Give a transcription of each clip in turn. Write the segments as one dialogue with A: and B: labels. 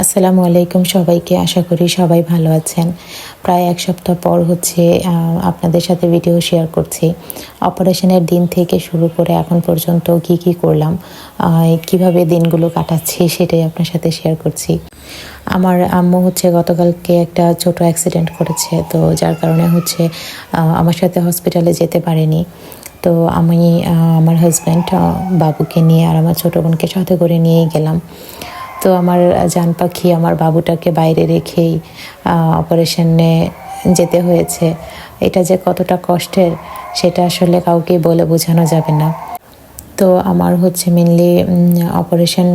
A: আসসালামু আলাইকুম সবাইকে। আশা করি সবাই ভালো আছেন। প্রায় এক সপ্তাহ পর আপনাদের সাথে ভিডিও শেয়ার করছি। অপারেশনের দিন থেকে শুরু করে এখন পর্যন্ত কি করলাম, কিভাবে দিনগুলো কাটাচ্ছি সেটাই আপনার সাথে শেয়ার করছি। আমার আম্মু গতকালকে একটা ছোট অ্যাক্সিডেন্ট করেছে, তো যার কারণে আমার সাথে হসপিটালে যেতে পারেনি। তো আমি আমার হাজব্যান্ড বাবুকে নিয়ে আর আমার ছোটো বোনকে সাথে করে নিয়েই গেলাম। তো আমার জান পাখি আমার বাবুটাকে বাইরে রেখেই অপারেশনে যেতে হয়েছে। এটা যে কতটা কষ্টের সেটা আসলে কাউকে বলে বোঝানো যাবে না। তো আমার মেনলি অপারেশন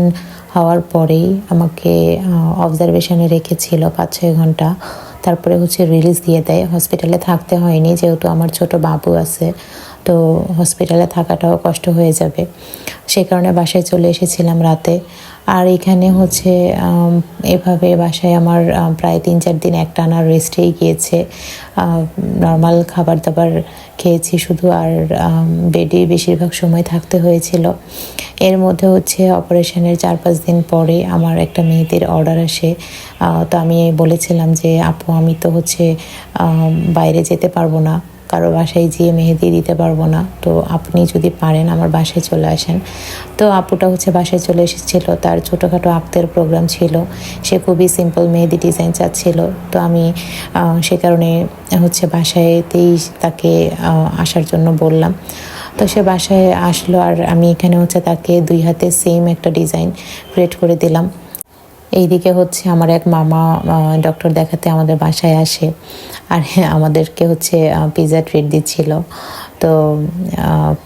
A: হওয়ার পরেই আমাকে অবজারভেশনে রেখেছিল 5-6 ঘন্টা। তারপরে রিলিজ দিয়ে দেয়। হসপিটালে থাকতে হয়নি, যেহেতু আমার ছোট বাবু আছে, তো হসপিটালে থাকাটাও কষ্ট হয়ে যাবে। সে কারণে বাসায় চলে এসেছিলাম রাতে। আর এখানে এভাবে বাসায় আমার প্রায় 3-4 দিন একটানা রেস্টেই গিয়েছে। নর্মাল খাবার দাবার খেয়েছি শুধু, আর বেডে বেশিরভাগ সময় থাকতে হয়েছিল। এর মধ্যে অপারেশনের 4-5 দিন পরে আমার একটা মেহেদির অর্ডার আসে। তো আমি বলেছিলাম যে আপু, আমি তো বাইরে যেতে পারবো না, কারো বাসায় যেয়ে মেহেদি দিতে পারবো না, তো আপনি যদি পারেন আমার বাসায় চলে আসেন। তো আপুটা বাসায় চলে এসেছিল। তার ছোটোখাটো আক্তের প্রোগ্রাম ছিল, সে খুবই সিম্পল মেহেদি ডিজাইন চাচ্ছিল। তো আমি সে কারণে বাসায়তেই তাকে আসার জন্য বললাম। তো সে বাসায় আসলো, আর আমি এখানে তাকে 2 হাতে সেম একটা ডিজাইন ক্রিয়েট করে দিলাম। এইদিকে আমার এক মামা ডক্টর দেখাতে আমাদের বাসায় আসে, আর আমাদেরকে পিৎজা ট্রিট দিচ্ছিল। তো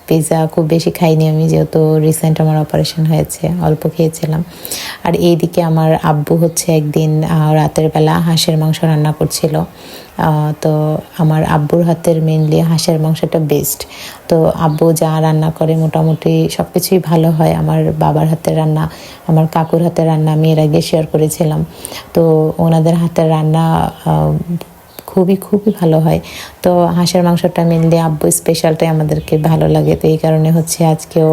A: পিৎজা খুব বেশি খাইনি আমি, যেহেতু রিসেন্ট আমার অপারেশন হয়েছে, অল্প খেয়েছিলাম। আর এইদিকে আমার আব্বু একদিন রাতের বেলা হাঁসের মাংস রান্না করছিল। তো আমার আব্বুর হাতের মেনলি হাঁসের মাংসটা বেস্ট। তো আব্বু যা রান্না করে মোটামুটি সব কিছুই ভালো হয়। আমার বাবার হাতের রান্না, আমার কাকুর হাতের রান্না আমি এর আগে শেয়ার করেছিলাম। তো ওনাদের হাতের রান্না খুবই ভালো হয়। তো হাঁসের মাংসটা মেনলি আব্বু স্পেশালটাই আমাদেরকে ভালো লাগে। তো এই কারণে আজকেও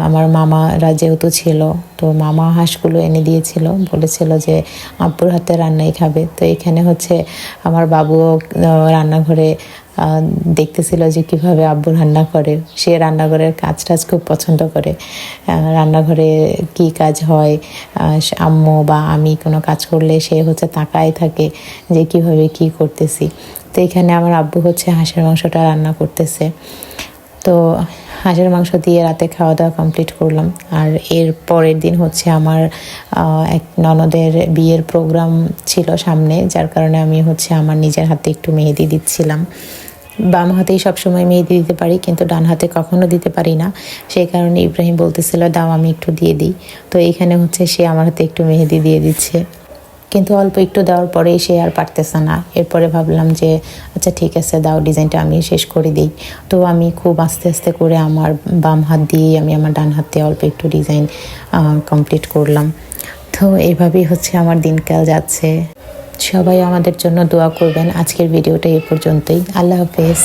A: আমার মামারা যেহেতু ছিল, তো মামা হাঁসগুলো এনে দিয়েছিল, বলেছিল যে আব্বুর হাতে রান্নাই খাবে। তো এখানে আমার বাবুও রান্নাঘরে দেখতেছিল যে কিভাবে আব্বু রান্না করে। সে রান্নাঘরের কাজ খুব পছন্দ করে। রান্নাঘরে কি কাজ হয়, আম্মু বা আমি কোনো কাজ করলে সে তাকায় থাকে যে কিভাবে কি করতেছি। তো এখানে আমার আব্বু হাঁসের মাংসটা রান্না করতেছে। তো হাঁসের মাংস দিয়ে রাতে খাওয়া দাওয়া কমপ্লিট করলাম। আর এর পরের দিন আমার এক ননদের বিয়ের প্রোগ্রাম ছিল সামনে, যার কারণে আমি আমার নিজের হাতে একটু মেহেদি দিচ্ছিলাম। বাম হাতেই সবসময় মেহেদি দিতে পারি, কিন্তু ডান হাতে কখনো দিতে পারি না। সেই কারণে ইব্রাহিম বলতেছিল দাও আমি একটু দিয়ে দিই। তো এইখানে সে আমার হাতে একটু মেহেদি দিয়ে দিচ্ছে, কিন্তু অল্প একটু দেওয়ার পরেই সে আর পারতেছে না। এরপরে ভাবলাম যে আচ্ছা ঠিক আছে, দাও ডিজাইনটা আমি শেষ করে দিই। তো আমি খুব আস্তে আস্তে করে আমার বাম হাত দিয়ে আমি আমার ডান হাতে অল্প একটু ডিজাইন কমপ্লিট করলাম। তো এইভাবেই আমার দিনকাল যাচ্ছে। সবাই আমাদের জন্য দোয়া করবেন। আজকের ভিডিওটা এই পর্যন্তই। আল্লাহ হাফেজ।